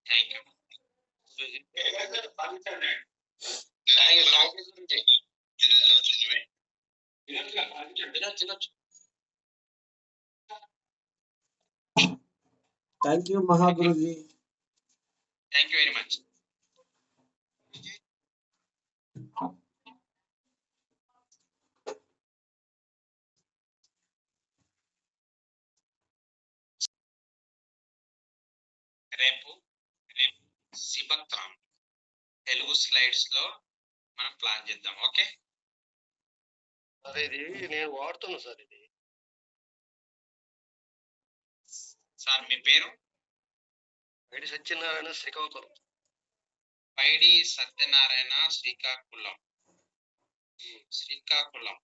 Thank you. Thank you Mahaguruji. Thank you very much. రేపు శిబక్రామ్ Telugu slides లో మనం ప్లాన్ చేద్దాం. ఓకే సార్, ఇది నేను వాడుతున్నా సార్. ఇది సార్ మీ పేరు? పైడి సత్యనారాయణ, శ్రీకాకుళం. పైడి సత్యనారాయణ, శ్రీకాకుళం. శ్రీకాకుళం.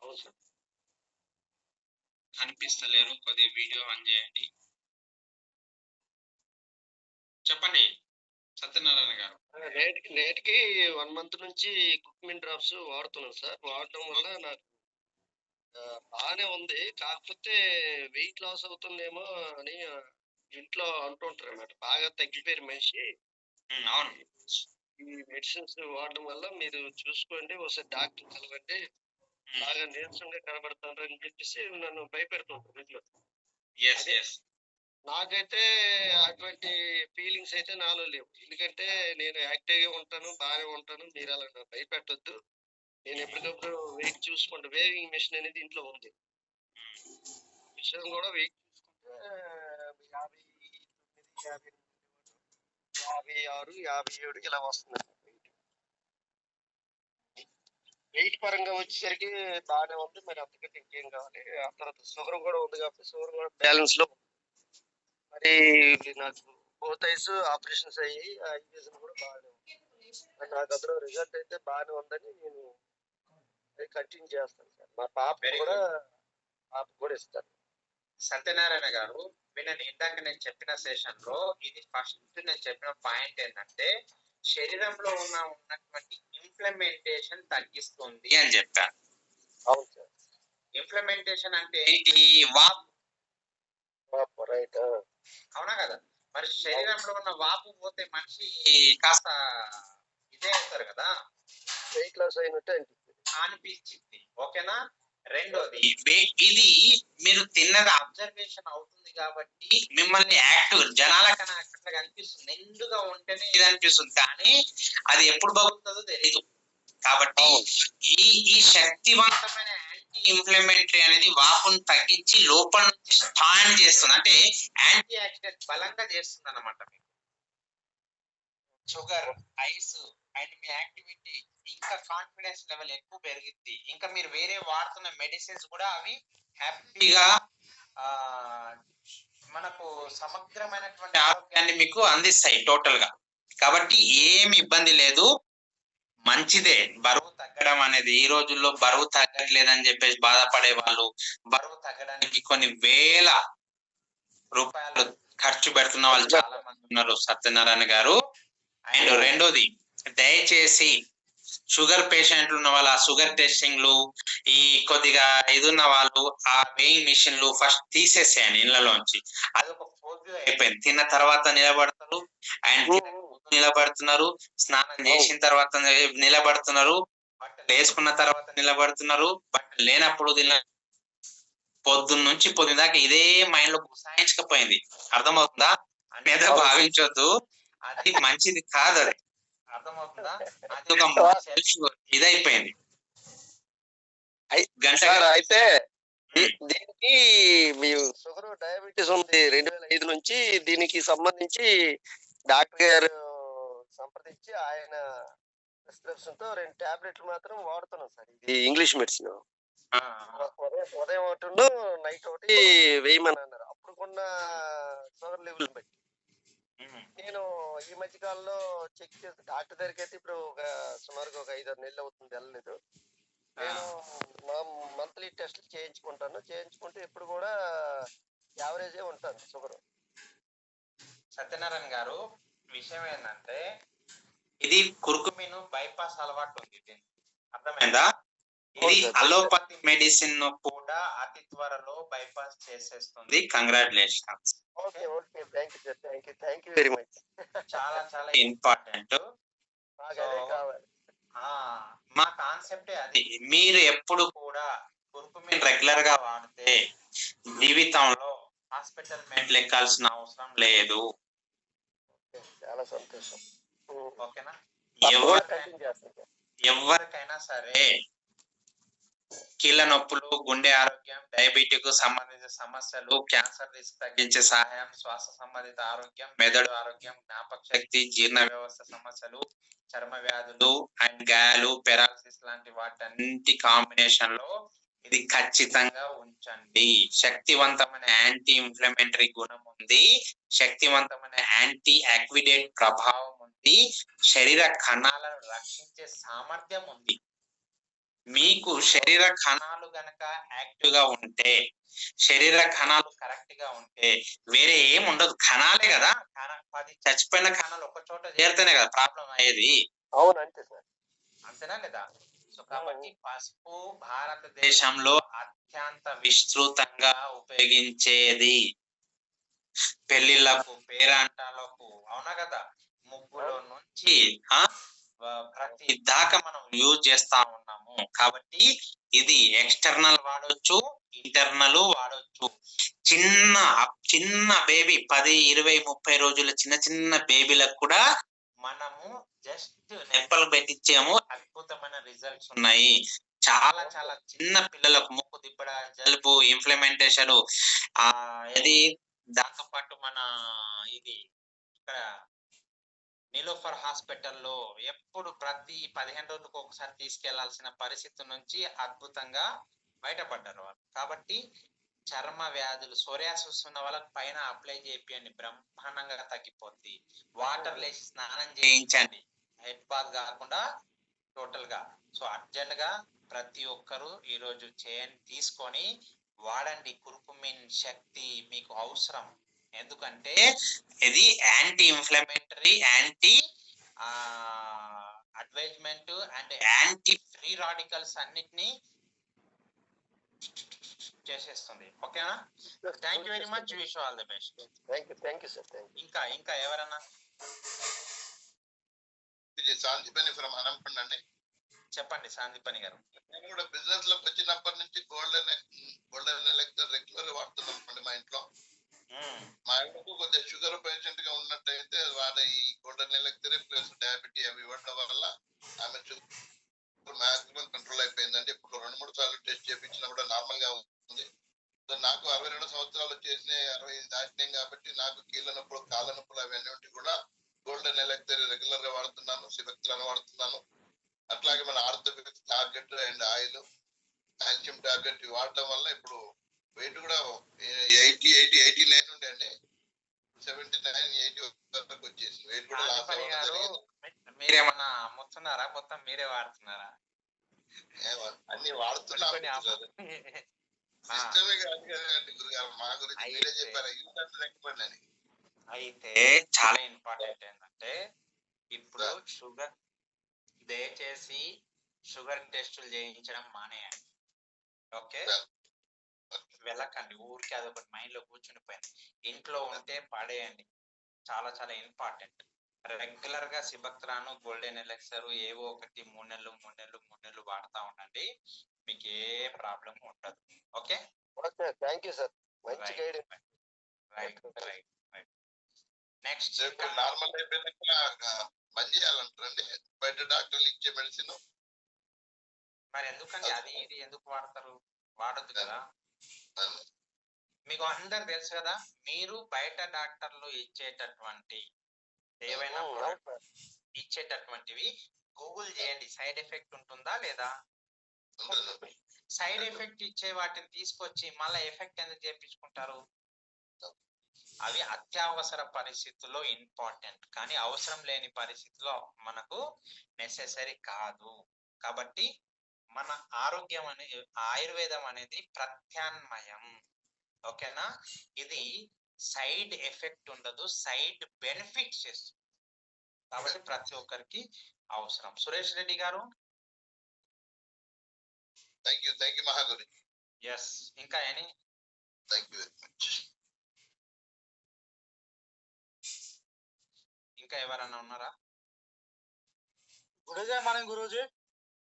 అవును సార్. కనిపిస్తలేరు, కొద్దిగా వీడియో ఆన్ చేయండి. చెప్పండి సత్యనారాయణ గారు. నేటికి 1 month నుంచి కుక్మిన్ డ్రాప్స్ వాడుతున్నాను సార్. వాడడం వల్ల నాకు బాగానే ఉంది. కాకపోతే వెయిట్ లాస్ అవుతుందేమో అని ఇంట్లో అంటుంటారు అన్నమాట. బాగా తగ్గిపోయారు మనిషి. అవును. ఈ మెడిసిన్స్ వాడడం వల్ల మీరు చూసుకోండి, ఒకసారి డాక్టర్ కలవండి, బాగా నీరసంగా కనబడుతున్నారు అని చెప్పేసి నన్ను భయపెడుతుంటారు ఇంట్లో. నాకైతే అటువంటి ఫీలింగ్స్ అయితే నాలో లేవు. ఎందుకంటే నేను యాక్టివ్గా ఉంటాను, బాగానే ఉంటాను. మీరు అలా భయపెట్టొద్దు. నేను ఎప్పటికప్పుడు వెయిట్ చూసుకుంటా. వేవింగ్ మిషన్ అనేది ఇంట్లో ఉంది. మిషన్ కూడా వెయిట్ చూసుకుంటే 59, 56, 57 ఇలా వస్తుంది. వెయిట్ పరంగా వచ్చేసరికి బాగానే ఉంది. మరి అంతకంటే ఇంకేం కావాలి. ఆ తర్వాత షుగర్ కూడా ఉంది కాబట్టి షుగర్ కూడా బ్యాలెన్స్ లో. మరి నాకు బోత్ ఐస్ ఆపరేషన్స్ అయ్యి ఆ ఇంజక్షన్ కూడా బాగానే ఉంది. నాకు అందులో రిజల్ట్ అయితే బాగానే ఉందని నేను కంటిన్యూ చేస్తాను సార్. మా పాప కూడా ఇస్తాను. సత్యనారాయణ గారు వినండి, ఇందాక నేను చెప్పిన సెషన్ లో ఇది ఫస్ట్ నేను చెప్పిన పాయింట్ ఏంటంటే శరీరంలో ఉన్నటువంటి ఇంప్లిమెంటేషన్ తగ్గిస్తుంది అని చెప్పాను. అవును సార్. ఇంప్లిమెంటేషన్ అంటే ఏంటి? వాపు. రైట్. అవునా కదా? మరి శరీరంలో ఉన్న వాపు పోతే మనిషి కాస్త ఇదే అవుతారు కదా, వెయిట్ లాస్ అయినట్టు అనిపించింది. ఓకేనా? రెండోది, ఇది మీరు తిన్నది అబ్జర్వేషన్ అవుతుంది కాబట్టి మిమ్మల్ని యాక్టివ్ జనాల కన్నా అట్లా కనిపిస్తుంది. నిండుగా ఉంటేనే ఇది అనిపిస్తుంది, కానీ అది ఎప్పుడు బాగుతుందో తెలియదు. కాబట్టి ఈ శక్తివంతమైన యాంటీ ఇన్ఫ్లమేటరీ అనేది వాపును తగ్గించి లోపల నుంచి స్టాండ్ చేస్తుంది. అంటే యాంటీ ఆక్సిడెంట్ బలంగా చేస్తుంది అన్నమాట. Sugar, ice and me activity ఇంకా కాన్ఫిడెన్స్ లెవెల్ ఎక్కువ పెరిగింది. ఇంకా మీరు వేరే వాడుతున్న మెడిసిన్స్ కూడా అవి హ్యాపీగా మనకు సమగ్రమైనటువంటి ఆరోగ్యాన్ని మీకు అందిస్తాయి టోటల్ గా. కాబట్టి ఏమి ఇబ్బంది లేదు, మంచిదే. బరువు తగ్గడం అనేది ఈ రోజుల్లో బరువు తగ్గట్లేదని చెప్పేసి బాధపడే వాళ్ళు, బరువు తగ్గడానికి కొన్ని వేల రూపాయలు ఖర్చు పెడుతున్న వాళ్ళు చాలా మంది ఉన్నారు సత్యనారాయణ గారు. అండ్ రెండోది, దయచేసి షుగర్ పేషెంట్లు ఉన్న వాళ్ళు ఆ షుగర్ టెస్టింగ్లు, ఈ కొద్దిగా ఇదున్న వాళ్ళు ఆ వెయింగ్ మిషన్లు ఫస్ట్ తీసేసేయండి ఇళ్లలోంచి. అది ఒక ఫోబియా అయిపోయింది. తిన్న తర్వాత నిలబడతారు, అండ్ నిలబడుతున్నారు, స్నానం చేసిన తర్వాత నిలబడుతున్నారు, బట్టలు వేసుకున్న తర్వాత నిలబడుతున్నారు, బట్టలు లేనప్పుడు పొద్దున్న నుంచి పొద్దున్న దాకా ఇదే మైండ్ లో గుసాయించకపోయింది. అర్థమవుతుందా? అనేది భావించొద్దు, అది మంచిది కాదు. అది అర్థమవుతుందా? అది ఒక సెల్ఫ్ ఇదైపోయింది. అయితే దీనికి మీ షుగర్ డయాబెటీస్ ఉంది 2005 నుంచి. దీనికి సంబంధించి డాక్టర్ గారు సంప్రదించి ఆయన ప్రిస్క్రిప్షన్ తో 2 టాబ్లెట్లు మాత్రం వాడుతున్నాం సార్. ఇది ఇంగ్లీష్ మెడిసిన్. ఉదయం ఒకటి, నైట్ ఒకటి వేయమని అన్నారు. అప్పుడు కొన్న షుగర్ లెవెల్ బట్టి. నేను ఈ మధ్య కాలంలో చెక్ చేసి డాక్టర్ దగ్గరికి అయితే ఇప్పుడు సుమారుగా ఒక 5-6 నెలలు అవుతుంది, వెళ్ళలేదు. నేను మంత్లీ టెస్ట్ చేయించుకుంటే ఎప్పుడు కూడా యావరేజ్ ఉంటాను షుగర్. సత్యనారాయణ గారు, విషయం ఏంటంటే ఇది కురుకుమీను బైపాస్ అలవాటు ఉంది. అర్థమైందా? ఇది అవును సార్. అలోపతి మెడిసిన్ కూడా అతి త్వరలో బైపాస్ చేసేస్తుంది. Congratulations. Okay okay, thank you very much. చాలా చాలా ఇంపార్టెంట్. నాకు అదే కావాలి. మా కాన్సెప్టే అది. మీరు ఎప్పుడు కూడా కుర్కుమిన్ రెగ్యులర్ గా వాడితే జీవితంలో హాస్పిటల్ మెట్లు ఎక్కాల్సిన అవసరం లేదు. చాలా సంతోషం. ఓకేనా? కంటిన్యూ చేస్తాను సార్. ఎవరికైనా సరే కీళ్ళ నొప్పులు, గుండె ఆరోగ్యం, డయాబెటిక్ సంబంధిత సమస్యలు, క్యాన్సర్ రిస్క్ తగ్గించే సహాయం, శ్వాస సంబంధిత ఆరోగ్యం, మెదడు ఆరోగ్యం, జ్ఞాపక శక్తి, జీర్ణ వ్యవస్థ సమస్యలు, చర్మ వ్యాధులు అండ్ గాయాలు, పెరాలసిస్ లాంటి వాటన్నింటి కాంబినేషన్ లో ఇది ఖచ్చితంగా ఉంచండి. శక్తివంతమైన యాంటీ ఇన్ఫ్లమేటరీ గుణం ఉంది, శక్తివంతమైన యాంటీ యాక్విడేట్ ప్రభావం ఉంది, శరీర కణాలను రక్షించే సామర్థ్యం ఉంది. మీకు శరీర కణాలు గనక యాక్టివ్ గా ఉంటే, శరీర కణాలు కరెక్ట్ గా ఉంటే వేరే ఏం ఉండదు. కణాలే కదా, 10 చచ్చిపోయిన కణాలు ఒక చోట చేరితేనే కదా ప్రాబ్లం అయ్యేది. అవును, అంతే సార్. అంతేనా లేదా? సో కాబట్టి పసుపు భారతదేశంలో అత్యంత విస్తృతంగా ఉపయోగించేది. పెళ్లిళ్లకు, పేరంటాలకు, అవునా కదా, ముగ్గులో నుంచి ప్రతి దాకా మనం యూజ్ చేస్తా ఉన్నాము. కాబట్టి ఇది ఎక్స్టర్నల్ వాడొచ్చు, ఇంటర్నల్ వాడొచ్చు. చిన్న చిన్న బేబీ 10, 20, 30 రోజుల చిన్న చిన్న బేబీలకు కూడా మనము జస్ట్ నెప్పలు పెట్టించాము, అద్భుతమైన రిజల్ట్స్ ఉన్నాయి. చాలా చాలా చిన్న పిల్లలకు ముక్కు దిబ్బడ, జలుబు, ఇన్ఫ్లమెంటేషన్ ఇది, దాంతో పాటు మన ఇది ఇక్కడ నీలోఫర్ హాస్పిటల్లో ఎప్పుడు ప్రతి 15 రోజులకు ఒకసారి తీసుకెళ్లాల్సిన పరిస్థితి నుంచి అద్భుతంగా బయటపడ్డారు వాళ్ళు. కాబట్టి చర్మ వ్యాధులు, సోరియాసిస్ ఉన్న వాళ్ళకి పైన అప్లై చేయండి, బ్రహ్మాండంగా తగ్గిపోద్ది. వాటర్ లేసి స్నానం చేయించండి, హెడ్ బాత్ కాకుండా టోటల్ గా. సో అర్జెంట్ గా ప్రతి ఒక్కరు ఈరోజు తీసుకొని వాడండి. కుర్కుమిన్ శక్తి మీకు అవసరం. ఎందుకంటే ఇది anti inflammatory, anti advisement and anti free radicals అన్నిటినీ చేసేస్తుంది. ఓకేనా? Thank you very much. Wish all the best. Thank you sir. ఇంకా ఎవరన్నా సాందీపని ఫ్రమ్ హనంపండి అండి. చెప్పండి సాందీపని గారు. నేను కూడా బిజినెస్ లోకి వచ్చినప్పటి నుంచి గోల్డెన్ ఎలెక్టర్ రెగ్యులర్ వాడుతున్నాం మా ఇంట్లో. మా ఇంట్లో కొద్దిగా షుగర్ పేషెంట్ గా ఉన్నట్టయితే వాడు ఈ గోల్డెన్ ఎలెక్టర్ ప్లస్ డయాబెటీ అవి ఇవ్వడం వల్ల ఆమె షుగర్ మాక్సిమం కంట్రోల్ అయిపోయిందండి. ఇప్పుడు 2-3 సార్లు టెస్ట్ చేయించినా కూడా నార్మల్ గా ఉంది. నాకు 62 సంవత్సరాలు వచ్చేసి 60 దాటినాం కాబట్టి నాకు కీళ్ళ నొప్పులు, కాళ్ళ నొప్పులు అవన్నీ కూడా గోల్డెన్ ఎలెక్టర్ రెగ్యులర్ గా వాడుతున్నాను, సిబెక్ట్రాన్ వాడుతున్నాను. అట్లాగే మన orthopaedic tablet and oil, calcium tablet వాడటం వల్ల ఇప్పుడు వెయిట్ కూడా 89 ఉండే అండి, 79-80 వరకు వచ్చేసి వెయిట్ కూడా లాస్ అవ్వడం జరిగింది. మీరేమన్నా అమ్ముతున్నారా? మొత్తం మీరే వాడుతున్నారా? అన్ని వాడుతున్నాను. సిస్టమే కాదు కదండి గురుగారు, మా గురించి మీరే చెప్పారు రికమెండ్ అని. అయితే చాలా ఇంపార్టెంట్ ఏంటంటే ఇప్పుడు షుగర్, దయచేసి షుగర్ టెస్టులు చేయించడం మానేయండి. ఓకే, వెళ్ళకండి ఊరికి, అదొకటి మైండ్ లో కూర్చునిపోయింది. ఇంట్లో ఉంటే పడేయండి. చాలా చాలా ఇంపార్టెంట్. రెగ్యులర్ గా సిబెక్ట్రాన్, గోల్డెన్ ఎలెక్సర్ ఏవో ఒకటి 3 నెలలు వాడుతూ ఉండండి. మీకు ఏ ప్రాబ్లం ఉండదు. Okay, thank you sir. మంచి గైడెన్స్. రైట్. నెక్స్ట్ నార్మల్ అయిపోయినాక పని చేయాలంటారండి బయట డాక్టర్లు ఇచ్చే మెడిసిన్. మరి ఎందుకండి అది ఇది ఎందుకు వాడతారు? వాడొద్దు కదా. మీకు అందరు తెలుసు కదా, మీరు బయట డాక్టర్లు ఇచ్చేటటువంటి ఏవైనా ఇచ్చేటటువంటివి గూగుల్ చేయండి, సైడ్ ఎఫెక్ట్ ఉంటుందా లేదా. సైడ్ ఎఫెక్ట్ ఇచ్చే వాటిని తీసుకొచ్చి మళ్ళీ ఎఫెక్ట్ ఎందుకు చేయించుకుంటారు? అవి అత్యవసర పరిస్థితుల్లో ఇంపార్టెంట్, కానీ అవసరం లేని పరిస్థితిలో మనకు నెసెసరీ కాదు. కాబట్టి మన ఆరోగ్యం అనేది, ఆయుర్వేదం అనేది ప్రత్యామ్నాయం. ఓకేనా? ఇది సైడ్ ఎఫెక్ట్ ఉండదు, సైడ్ బెనిఫిట్స్ చేస్తుంది. కాబట్టి ప్రతి ఒక్కరికి అవసరం. Suresh Reddy garu. Thank you Mahaguru. Yes, ఇంకా any? Thank you very much. ఇంకా ఎవరన్నా ఉన్నారా? Good day morning Guruji.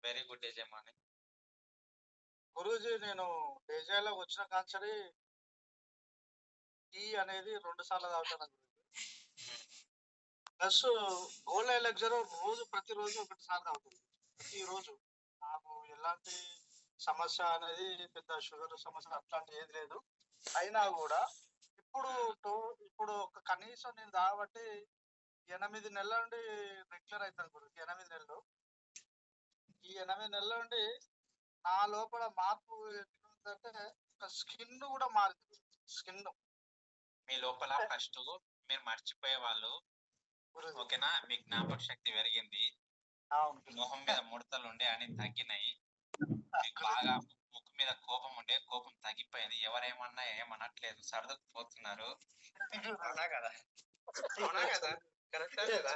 Very good day morning Guruji, నేను డేజాలోకి వచ్చిన కాంచరి టీ అనేది 2 సార్లు తాగుతాను గురూజీ. ప్లస్ గోల్డ్ లెక్చర్ ప్రతిరోజు 1 సార్లు తాగుతుంది. ప్రతిరోజు నాకు ఎలాంటి సమస్య అనేది, పెద్ద షుగర్ సమస్య అట్లాంటి ఏది లేదు. అయినా కూడా ఇప్పుడు ఒక కనీసం నేను తాగబట్టి 8 నెలల నుండి రెగ్యులర్ అవుతాను గురించి. 8 నెలలు. ఈ 8 నెలల నుండి నా లోపల మార్పు ఎట్లుందంటే ఒక స్కిన్ కూడా మారింది. స్కిన్ మీ లోపల ఫస్ట్ మీరు మర్చిపోయే వాళ్ళు, ఓకేనా? మీ జ్ఞాపక శక్తి పెరిగింది, మొహం మీద ముడతలు ఉండే అని తగ్గినాయి, మీకు బాగా ముక్కు మీద కోపం ఉండే కోపం తగ్గిపోయింది, ఎవరేమన్నా ఏమనట్లేదు, సరదాకు పోతున్నారు. అవునా కదా? అవునా కదా? కరెక్టా లేదా?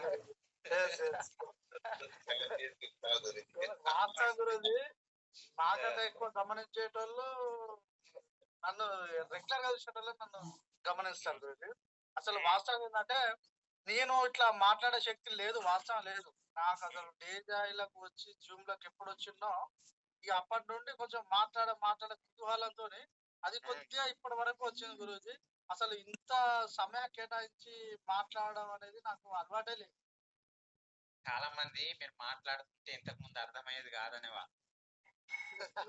వాస్తవం గురించి నాకంటే ఎక్కువ గమనించేటోళ్ళు, నన్ను రెగ్యులర్ గా చూసేటోళ్ళు నన్ను గమనిస్తారు గురించి. అసలు వాస్తవం ఏంటంటే నేను ఇట్లా మాట్లాడే శక్తి లేదు, వాస్తవం లేదు నాకు. అసలు డేజాయిలకు వచ్చి జూమ్ లకు ఎప్పుడు వచ్చిందో ఇక అప్పటి నుండి కొంచెం మాట్లాడే కుతూహలంతో అది కొద్దిగా ఇప్పటి వరకు వచ్చింది గురూజీ. అసలు ఇంత సమయం కేటాయించి మాట్లాడడం అనేది నాకు అలవాటే లేదు. చాలా మంది మీరు మాట్లాడుతుంటే ఇంతకు ముందు అర్థమయ్యేది కాదనేవాళ్ళు,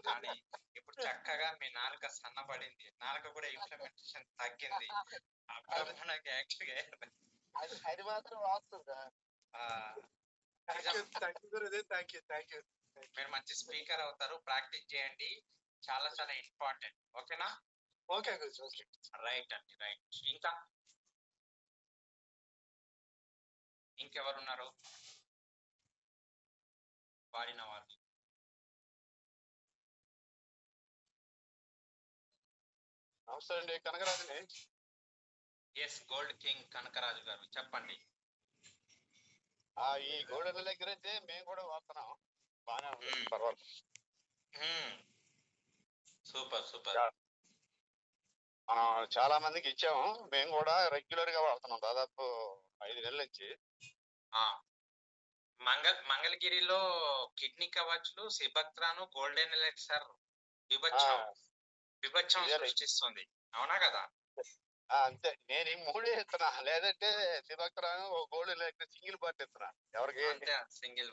కానీ ఇప్పుడు చక్కగా మీ నాలుక సన్నబడింది, నాలుక కూడా ఇన్ఫ్లమేషన్ తగ్గింది. అది మాత్రం వాస్తుందా? మీరు మంచి స్పీకర్ అవుతారు, ప్రాక్టీస్ చేయండి, చాలా చాలా ఇంపార్టెంట్. ఓకేనా? ఓకే గురూజీ. ఓకే, రైట్ అండి, రైట్. ఇంకెవరున్నారు వాడిన వాళ్ళు? నమస్తే అండి, కనకరాజుని. ఎస్, గోల్డ్ కింగ్ కనకరాజు గారు, చెప్పండి. ఈ గోల్డెన్ దగ్గర అయితే మేము కూడా వాడుతున్నాం, బాగానే ఉంది, పర్వాలేదు. Super super. మనం చాలా మందికి ఇచ్చాము, మేము కూడా రెగ్యులర్ గా వాడుతున్నాం, దాదాపు 5 నెలల నుంచి. మంగళగిరిలో కిడ్నీ కవచ్లు, సిబక్త్రాను, గోల్డెన్ ఎలెక్సర్ విభత్సం సృష్టిస్తుంది, అవునా కదా? అంతే, నేను ఈ 3 ఇస్తున్నా, లేదంటే సిబక్త్రాను, గోల్డ్ ఎలెక్సర్ సింగిల్ పార్ట్ ఇస్తున్నా. ఎవరికి? సింగిల్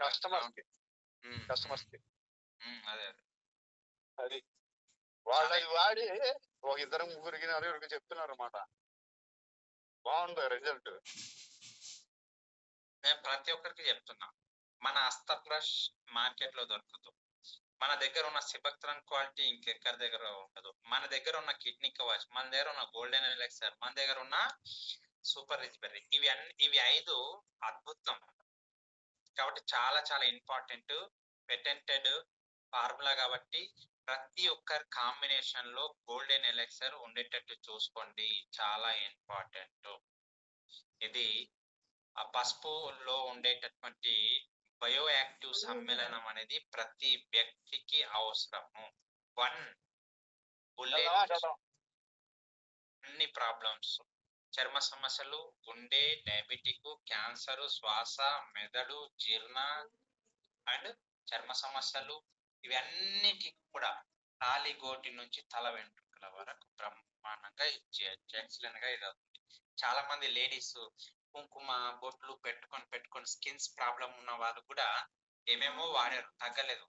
కస్టమర్స్ కి. అదే అది వాళ్ళది వాడి ఒక 2-3 నలుగురికి చెప్తున్నారు అన్నమాట. బాగుంది రిజల్ట్. నేను ప్రతి ఒక్కరికి చెప్తున్నా, మన అస్త ప్లస్ మార్కెట్ లో దొరుకుతుంది. మన దగ్గర ఉన్న సిబక్త్రాన్ క్వాలిటీ ఇంకెక్కడి దగ్గర ఉండదు. మన దగ్గర ఉన్న కిడ్నీ కవచ్, మన దగ్గర ఉన్న గోల్డెన్ ఎలెక్సర్, మన దగ్గర ఉన్న సూపర్ రిచ్ బెర్రీ, ఇవి 5 అద్భుతం. కాబట్టి చాలా చాలా ఇంపార్టెంట్, పేటెంటెడ్ ఫార్ములా. కాబట్టి ప్రతి ఒక్కరి కాంబినేషన్ లో గోల్డెన్ ఎలెక్సర్ ఉండేటట్టు చూసుకోండి, చాలా ఇంపార్టెంట్. ఇది ఆ పసుపులో ఉండేటటువంటి బయో యాక్టివ్ సమ్మేళనం అనేది ప్రతి వ్యక్తికి అవసరము. 1 బుల్లెట్ అన్ని ప్రాబ్లమ్స్, చర్మ సమస్యలు, గుండె, డయాబెటిక్, క్యాన్సర్, శ్వాస, మెదడు, జీర్ణ అండ్ చర్మ సమస్యలు, ఇవన్నిటికి కూడా తాలిగోటి నుంచి తల వెంట్రుకల వరకు బ్రహ్మాండంగా ఎక్సలెంట్ గా ఇది అవుతుంది. చాలా మంది లేడీస్ కుంకుమ బొట్లు పెట్టుకొని స్కిన్స్ ప్రాబ్లం ఉన్న వాళ్ళు కూడా ఏమేమో వాడారు, తగ్గలేదు.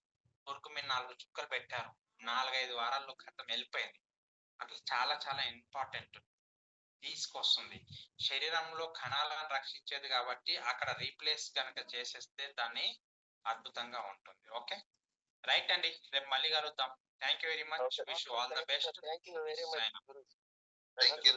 కొరకు మీరు 4 చుక్కలు పెట్టారు, 4-5 వారాల్లో ఖతం వెళ్ళిపోయింది. అట్లా చాలా చాలా ఇంపార్టెంట్ తీసుకొస్తుంది. శరీరంలో కణాలను రక్షించేది కాబట్టి అక్కడ రీప్లేస్ కనుక చేసేస్తే దాన్ని అద్భుతంగా ఉంటుంది. ఓకే, రైట్ అండి, రేపు మళ్ళీ కలుద్దాం. Thank you very much, wish all the best. Thank you very much. Thank you.